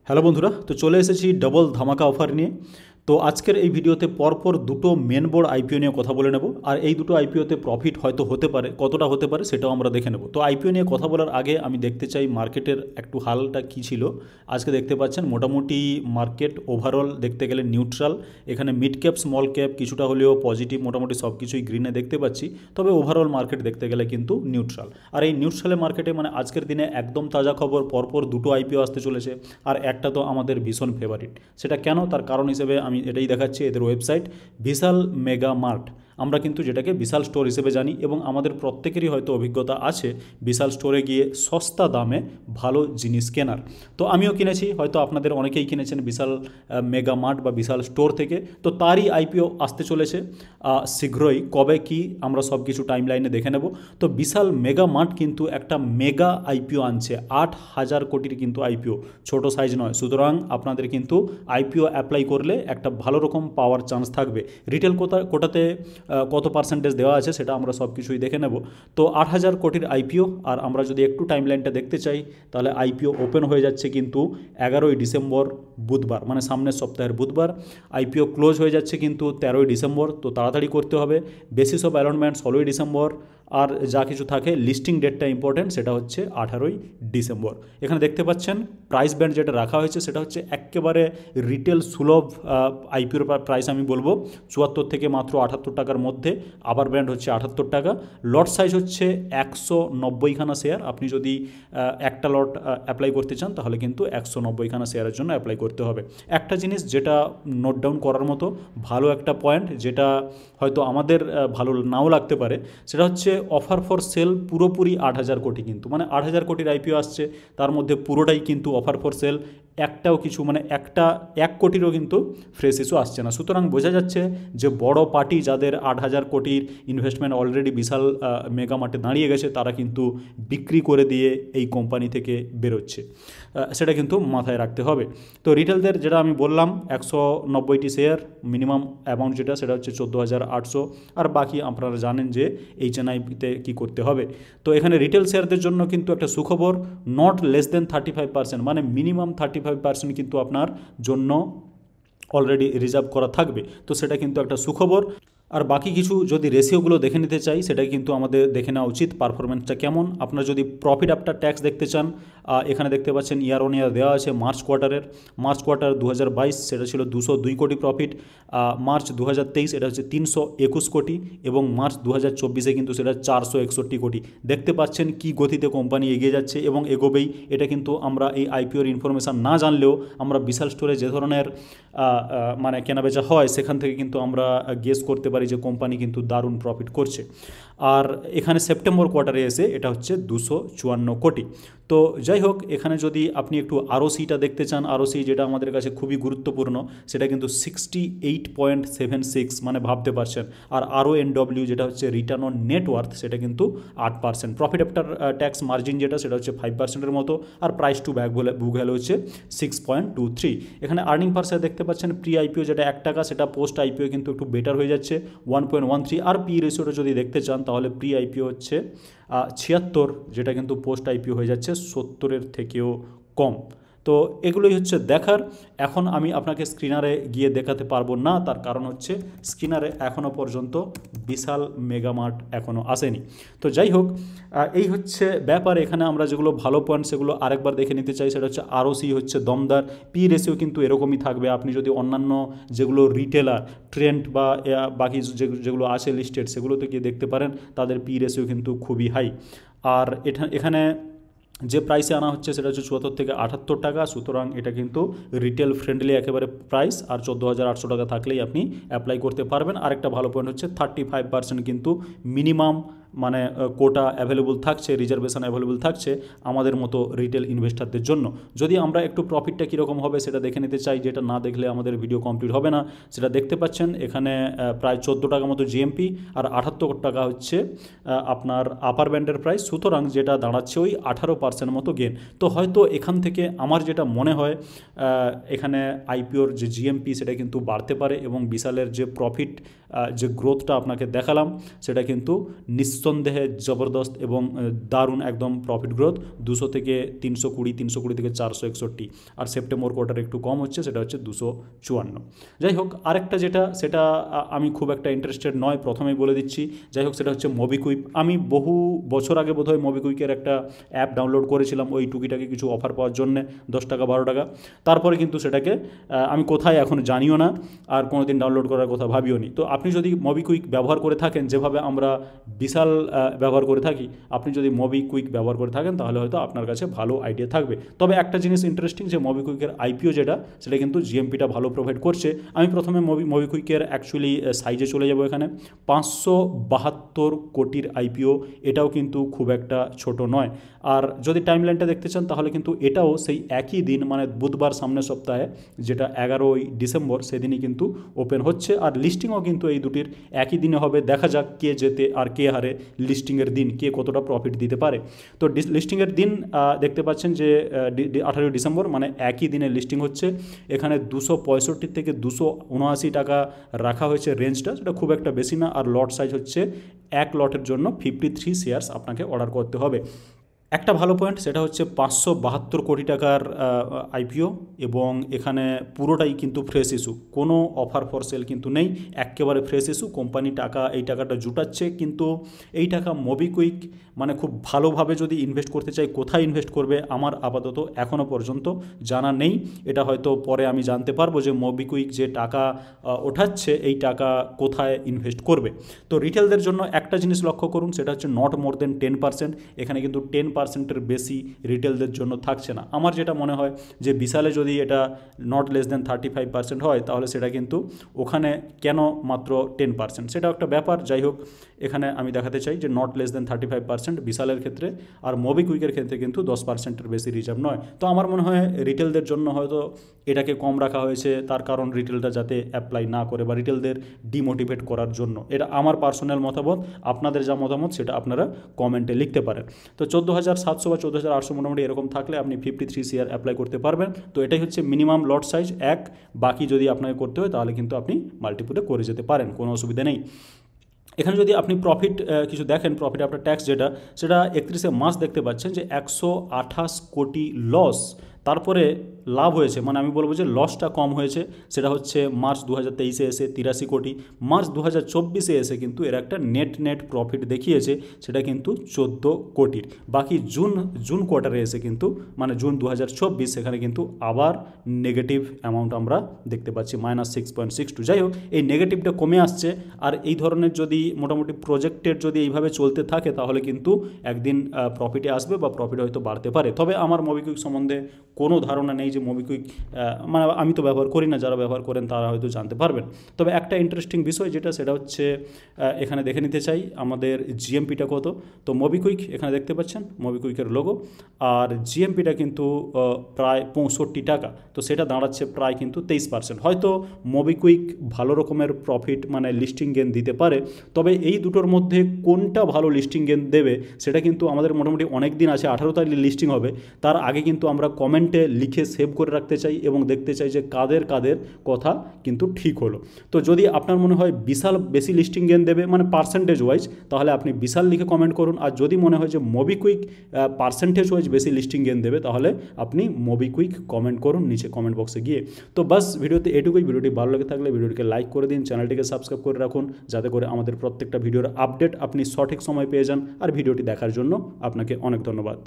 Hello বন্ধুরা, তো চলে এসেছি ডবল ধামাকা অফার নিয়ে। তো আজকের এই ভিডিওতে পরপর দুটো মেন বোর্ড আইপিও নিয়ে কথা বলে নেব, আর এই দুটো আইপিওতে প্রফিট হয়তো হতে পারে, কতটা হতে পারে সেটাও আমরা দেখে নেব। তো আইপিও নিয়ে কথা বলার আগে আমি দেখতে চাই মার্কেটের একটু হালটা কী ছিল। আজকে দেখতে পাচ্ছেন মোটামুটি মার্কেট ওভারঅল দেখতে গেলে নিউট্রাল। এখানে মিড ক্যাপ স্মল ক্যাপ কিছুটা হলেও পজিটিভ, মোটামুটি সব কিছুই গ্রিনে দেখতে পাচ্ছি। তবে ওভারঅল মার্কেট দেখতে গেলে কিন্তু নিউট্রাল। আর এই নিউট্রালের মার্কেটে মানে আজকের দিনে একদম তাজা খবর, পরপর দুটো আইপিও আসতে চলেছে, আর একটা তো আমাদের ভীষণ ফেভারিট। সেটা কেন, তার কারণ হিসেবে আমি এটাই দেখাচ্ছি। এদের ওয়েবসাইট বিশাল মেগা মার্ট, আমরা কিন্তু যেটাকে বিশাল স্টোর হিসেবে জানি, এবং আমাদের প্রত্যেকেরই হয়তো অভিজ্ঞতা আছে বিশাল স্টোরে গিয়ে সস্তা দামে ভালো জিনিস কেনার। তো আমিও কিনেছি, হয়তো আপনাদের অনেকেই কিনেছেন বিশাল মেগা মার্ট বা বিশাল স্টোর থেকে। তো তারই আইপিও আসতে চলেছে শীঘ্রই। কবে কি আমরা সব কিছু টাইম লাইনে দেখে নেব। তো বিশাল মেগা মার্ট কিন্তু একটা মেগা আইপিও আনছে, 8,000 কোটির কিন্তু আইপিও, ছোট সাইজ নয়। সুতরাং আপনাদের কিন্তু আইপিও অ্যাপ্লাই করলে একটা ভালো রকম পাওয়ার চান্স থাকবে। রিটেল কোটাতে কত পার্সেন্টেজ দেওয়া আছে সেটা আমরা সব কিছুই দেখে নেব। তো 8,000 কোটির আইপিও, আর আমরা যদি একটু টাইম লাইনটা দেখতে চাই তাহলে আইপিও ওপেন হয়ে যাচ্ছে কিন্তু 11ই ডিসেম্বর বুধবার, মানে সামনের সপ্তাহের বুধবার। আইপিও ক্লোজ হয়ে যাচ্ছে কিন্তু 13ই ডিসেম্বর। তো তাড়াতাড়ি করতে হবে। বেসিস অফ অ্যালটমেন্ট 16ই ডিসেম্বর, আর যা কিছু থাকে লিস্টিং ডেটটা ইম্পর্টেন্ট, সেটা হচ্ছে 18ই ডিসেম্বর। এখানে দেখতে পাচ্ছেন প্রাইস ব্যান্ড যেটা রাখা হয়েছে সেটা হচ্ছে একেবারে রিটেল সুলভ আইপিওর প্রাইস আমি বলবো 74 থেকে মাত্র 78 টাকার মধ্যে। আবার ব্র্যান্ড হচ্ছে 78 টাকা। লট সাইজ হচ্ছে 190খানা শেয়ার। আপনি যদি একটা লট অ্যাপ্লাই করতে চান তাহলে কিন্তু 190খানা শেয়ারের জন্য অ্যাপ্লাই করতে হবে। একটা জিনিস যেটা নোট ডাউন করার মতো, ভালো একটা পয়েন্ট, যেটা হয়তো আমাদের ভালো নাও লাগতে পারে, সেটা হচ্ছে অফার ফর সেল পুরোপুরি 8,000 কোটি, কিন্তু মানে 8,000 কোটির আইপিও আসছে, তার মধ্যে পুরোটাই কিন্তু অফার ফর সেল। একটাও কিছু মানে 1 কোটিরও কিন্তু ফ্রেশ ইস্যু আসছে না। সুতরাং বোঝা যাচ্ছে যে বড় পার্টি যাদের 8,000 কোটির ইনভেস্টমেন্ট অলরেডি বিশাল মেগা মার্টে দাঁড়িয়ে গেছে, তারা কিন্তু বিক্রি করে দিয়ে এই কোম্পানি থেকে বেরোচ্ছে। সেটা কিন্তু মাথায় রাখতে হবে। তো রিটেলদের যেটা আমি বললাম 190টি শেয়ার, মিনিমাম অ্যামাউন্ট যেটা সেটা হচ্ছে 14,800, আর বাকি আপনারা জানেন যে এইচএনআইতে কী করতে হবে। তো এখানে রিটেল শেয়ারদের জন্য কিন্তু একটা সুখবর, নট লেস দেন 35%, মানে মিনিমাম 35% কিন্তু আপনার জন্য অলরেডি রিজার্ভ করা থাকবে। তো সেটা কিন্তু একটা সুখবর। আর বাকি কিছু যদি রেশিওগুলো দেখে নিতে চাই, সেটাই কিন্তু আমাদের দেখে নেওয়া উচিত পারফরমেন্সটা কেমন। আপনারা যদি প্রফিট আফটার ট্যাক্স দেখতে চান, এখানে দেখতে পাচ্ছেন ইয়ার অন ইয়ার দেওয়া আছে। মার্চ কোয়ার্টার 2022 সেটা ছিল 202 কোটি প্রফিট। মার্চ 2023 এটা হচ্ছে 321 কোটি, এবং মার্চ 2024 কিন্তু সেটা 461 কোটি। দেখতে পাচ্ছেন কি গতিতে কোম্পানি এগিয়ে যাচ্ছে এবং এগোবেই। এটা কিন্তু আমরা এই আইপিওর ইনফরমেশান না জানলেও আমরা বিশাল স্টোরে যে ধরনের মানে কেনাবেচা হয় সেখান থেকে কিন্তু আমরা গেস করতে পারি যে কোম্পানি কিন্তু দারুণ প্রফিট করছে। আর এখানে সেপ্টেম্বর কোয়ার্টারে এসে এটা হচ্ছে 254 কোটি। তো যাই হোক, এখানে যদি আপনি একটু আরওসিটা দেখতে চান, আরওসি যেটা আমাদের কাছে খুবই গুরুত্বপূর্ণ, সেটা কিন্তু 68.76, মানে ভাবতে পারছেন। আর RONW যেটা হচ্ছে রিটার্ন অন নেটওয়ার্থ, সেটা কিন্তু 8%। প্রফিট আফটার ট্যাক্স মার্জিন যেটা সেটা হচ্ছে 5%-এর মতো। আর প্রাইস টু বুক ভ্যালু হচ্ছে 6.23। এখানে আর্নিং পার শেয়ার দেখতে পাচ্ছেন, প্রি আইপিও যেটা 1 টাকা, সেটা পোস্ট আইপিও কিন্তু একটু বেটার হয়ে যাচ্ছে 1.13। আর পি রেশিওটা যদি দেখতে চান তাহলে প্রি আইপিও হচ্ছে 76, যেটা কিন্তু পোস্ট আইপিও হয়ে যাচ্ছে 70-এর থেকেও কম। তো এগুলোই হচ্ছে দেখার। এখন আমি আপনাকে স্ক্রিনারে গিয়ে দেখাতে পারবো না, তার কারণ হচ্ছে স্ক্রিনারে এখনও পর্যন্ত বিশাল মেগামার্ট এখনও আসেনি। তো যাই হোক, এই হচ্ছে ব্যাপার। এখানে আমরা যেগুলো ভালো পয়েন্ট সেগুলো আরেকবার দেখে নিতে চাই। সেটা হচ্ছে আরওসি হচ্ছে দমদার, পি রেশিও কিন্তু এরকমই থাকবে। আপনি যদি অন্যান্য যেগুলো রিটেলার ট্রেন্ড বা বাকি যেগুলো আছে লিস্টেড, সেগুলোতে গিয়ে দেখতে পারেন তাদের পি রেশিও কিন্তু খুবই হাই। আর এখানে যে প্রাইসে আনা হচ্ছে সেটা হচ্ছে 74 থেকে 78 টাকা। সুতরাং এটা কিন্তু রিটেল ফ্রেন্ডলি একেবারে প্রাইস, আর 14,800 টাকা থাকলেই আপনি অ্যাপ্লাই করতে পারবেন। আরেকটা ভালো পয়েন্ট হচ্ছে 35% কিন্তু মিনিমাম মানে কোটা অ্যাভেলেবল থাকছে, রিজার্ভেশন অ্যাভেলেবল থাকছে আমাদের মতো রিটেল ইনভেস্টারদের জন্য। যদি আমরা একটু প্রফিটটা কীরকম হবে সেটা দেখে নিতে চাই, যেটা না দেখলে আমাদের ভিডিও কমপ্লিট হবে না, সেটা দেখতে পাচ্ছেন এখানে প্রায় 14 টাকা মতো জিএমপি, আর 78 টাকা হচ্ছে আপনার আপার ব্যান্ডের প্রাইস। সুতরাং যেটা দাঁড়াচ্ছে ওই 18% মতো গেন। তো হয়তো এখান থেকে আমার যেটা মনে হয়, এখানে আইপিওর যে জিএমপি সেটা কিন্তু বাড়তে পারে, এবং বিশালের যে প্রফিট যে গ্রোথটা আপনাকে দেখালাম সেটা কিন্তু নিঃসন্দেহে জবরদস্ত এবং দারুণ একদম প্রফিট গ্রোথ 200 থেকে 320, 320 থেকে 461, আর সেপ্টেম্বর কোয়ার্টার একটু কম হচ্ছে, সেটা হচ্ছে 254। যাই হোক, আরেকটা যেটা সেটা আমি খুব একটা ইন্টারেস্টেড নয়, প্রথমেই বলে দিচ্ছি। যাই হোক, সেটা হচ্ছে মোবিকুইক। আমি বহু বছর আগে বোধহয় মোবিকুইকের একটা অ্যাপ ডাউনলোড করেছিলাম ওই টুকিটাকি কিছু অফার পাওয়ার জন্যে, 10 টাকা 12 টাকা। তারপরে কিন্তু সেটাকে আমি কোথায় এখন জানিও না, আর কোনো দিন ডাউনলোড করার কথা ভাবিও নি। তো আপনি যদি মোবিকুইক ব্যবহার করে থাকেন, যেভাবে আমরা বিশাল ব্যবহার করে থাকি, আপনি যদি মোবিকুইক ব্যবহার করে থাকেন তাহলে হয়তো আপনার কাছে ভালো আইডিয়া থাকবে। তবে একটা জিনিস ইন্টারেস্টিং, যে মোবিকুইকের আইপিও যেটা, সেটা কিন্তু জিএমপিটা ভালো প্রোভাইড করছে। আমি প্রথমে মোবিকুইকের অ্যাকচুয়ালি সাইজে চলে যাব। এখানে 572 কোটির আইপিও, এটাও কিন্তু খুব একটা ছোট নয়। আর যদি টাইমলাইনটা দেখতে চান তাহলে কিন্তু এটাও সেই একই দিন, মানে বুধবার সামনের সপ্তাহে, যেটা 11ই ডিসেম্বর, সেদিনই কিন্তু ওপেন হচ্ছে। আর লিস্টিংও কিন্তু এই দুটির একই দিনে হবে। দেখা যাক কে জেতে আর কে হারে লিস্টিংয়ের দিন, কে কতটা প্রফিট দিতে পারে। তো লিস্টিংয়ের দিন দেখতে পাচ্ছেন যে 18ই ডিসেম্বর, মানে একই দিনে লিস্টিং হচ্ছে। এখানে 265 থেকে 279 টাকা রাখা হয়েছে রেঞ্জটা, সেটা খুব একটা বেশি না। আর লট সাইজ হচ্ছে এক লটের জন্য 53 শেয়ার্স আপনাকে অর্ডার করতে হবে। একটা ভালো পয়েন্ট, সেটা হচ্ছে 572 কোটি টাকার আইপিও, এবং এখানে পুরোটাই কিন্তু ফ্রেশ ইস্যু, কোনো অফার ফর সেল কিন্তু নেই, একেবারে ফ্রেশ ইস্যু। কোম্পানি এই টাকাটা জুটাচ্ছে, কিন্তু এই টাকা মোবিকুইক মানে খুব ভালোভাবে যদি ইনভেস্ট করতে চাই, কোথায় ইনভেস্ট করবে আমার আপাতত এখনও পর্যন্ত জানা নেই। এটা হয়তো পরে আমি জানতে পারবো যে মোবিকুইক যে টাকা ওঠাচ্ছে, এই টাকা কোথায় ইনভেস্ট করবে। তো রিটেলদের জন্য একটা জিনিস লক্ষ্য করুন, সেটা হচ্ছে নট মোর দেন 10%। এখানে কিন্তু 10%-এর বেশি রিটেলদের জন্য থাকছে না। আমার যেটা মনে হয় যে বিশালে যদি এটা নট লেস দেন 35% হয়, তাহলে সেটা কিন্তু ওখানে কেন মাত্র 10%, সেটাও একটা ব্যাপার। যাই হোক, এখানে আমি দেখাতে চাই যে নট লেস দেন 35% বিশালের ক্ষেত্রে, আর মোবিকুইকের ক্ষেত্রে কিন্তু 10%-এর বেশি রিজার্ভ নয়। তো আমার মনে হয় রিটেলদের জন্য হয়তো এটাকে কম রাখা হয়েছে, তার কারণ রিটেলটা যাতে অ্যাপ্লাই না করে বা রিটেলদের ডিমোটিভেট করার জন্য। এটা আমার পার্সোনাল মতামত। আপনাদের যা মতামত সেটা আপনারা কমেন্টে লিখতে পারেন। তো 14,700 বা 14,800 মোটামুটি এরকম থাকলে আপনি 53 শেয়ার অ্যাপ্লাই করতে পারবেন। তো এটাই হচ্ছে মিনিমাম লট সাইজ 1। বাকি যদি আপনাকে করতে হয় তাহলে কিন্তু আপনি মাল্টিপুলে করে যেতে পারেন, কোনো অসুবিধা নেই। এখানে যদি আপনি প্রফিট কিছু দেখেন, প্রফিট আফটার ট্যাক্স যেটা, সেটা 31শে মার্চ দেখতে পাচ্ছেন যে 128 কোটি লস, তারপরে লাভ হয়েছে, মানে আমি বলবো যে লসটা কম হয়েছে। সেটা হচ্ছে মার্চ 2023-এ এসে 83 কোটি, মার্চ 2024-এ এসে কিন্তু এর একটা নেট প্রফিট দেখিয়েছে, সেটা কিন্তু 14 কোটির। বাকি জুন কোয়ার্টারে এসে কিন্তু, মানে জুন 2024, সেখানে কিন্তু আবার নেগেটিভ অ্যামাউন্ট আমরা দেখতে পাচ্ছি, -6.62। যাই হোক, এই নেগেটিভটা কমে আসছে। আর এই ধরনের যদি মোটামুটি প্রজেক্টের যদি এইভাবে চলতে থাকে, তাহলে কিন্তু একদিন প্রফিটে আসবে বা প্রফিট হয়তো বাড়তে পারে। তবে আমার মোবিকুইক সম্বন্ধে কোনো ধারণা নেই যে মোবিকুইক, মানে আমি তো ব্যবহার করি না, যারা ব্যবহার করেন তারা হয়তো জানতে পারবেন। তবে একটা ইন্টারেস্টিং বিষয় যেটা, সেটা হচ্ছে এখানে দেখে নিতে চাই আমাদের জিএমপিটা কত। তো মোবিকুইক এখানে দেখতে পাচ্ছেন মোবিকুইকের লোগো, আর জিএমপিটা কিন্তু প্রায় 65 টাকা। তো সেটা দাঁড়াচ্ছে প্রায় কিন্তু 23%। হয়তো মোবিকুইক ভালো রকমের প্রফিট, মানে লিস্টিং গেন দিতে পারে। তবে এই দুটোর মধ্যে কোনটা ভালো লিস্টিং গেন দেবে, সেটা কিন্তু আমাদের মোটামুটি অনেক দিন আছে, 18 তারিখ লিস্টিং হবে। তার আগে কিন্তু আমরা কমেন্টে লিখে সেভ করে রাখতে চাই এবং দেখতে চাই যে কাদের কথা কিন্তু ঠিক হলো। তো যদি আপনার মনে হয় বিশাল বেশি লিস্টিং গেন দেবে, মানে পার্সেন্টেজ ওয়াইজ, তাহলে আপনি বিশাল লিখে কমেন্ট করুন। আর যদি মনে হয় যে মোবিকুইক পার্সেন্টেজ ওয়াইজ বেশি লিস্টিং গেন দেবে, তাহলে আপনি মোবিকুইক কমেন্ট করুন নিচে কমেন্ট বক্সে গিয়ে। তো বাস ভিডিওতে এটুকুই। ভিডিওটি ভালো লেগে থাকলে ভিডিওটিকে লাইক করে দিন, চ্যানেলটিকে সাবস্ক্রাইব করে রাখুন, যাতে করে আমাদের প্রত্যেকটা ভিডিওর আপডেট আপনি সঠিক সময় পেয়ে যান। আর ভিডিওটি দেখার জন্য আপনাকে অনেক ধন্যবাদ।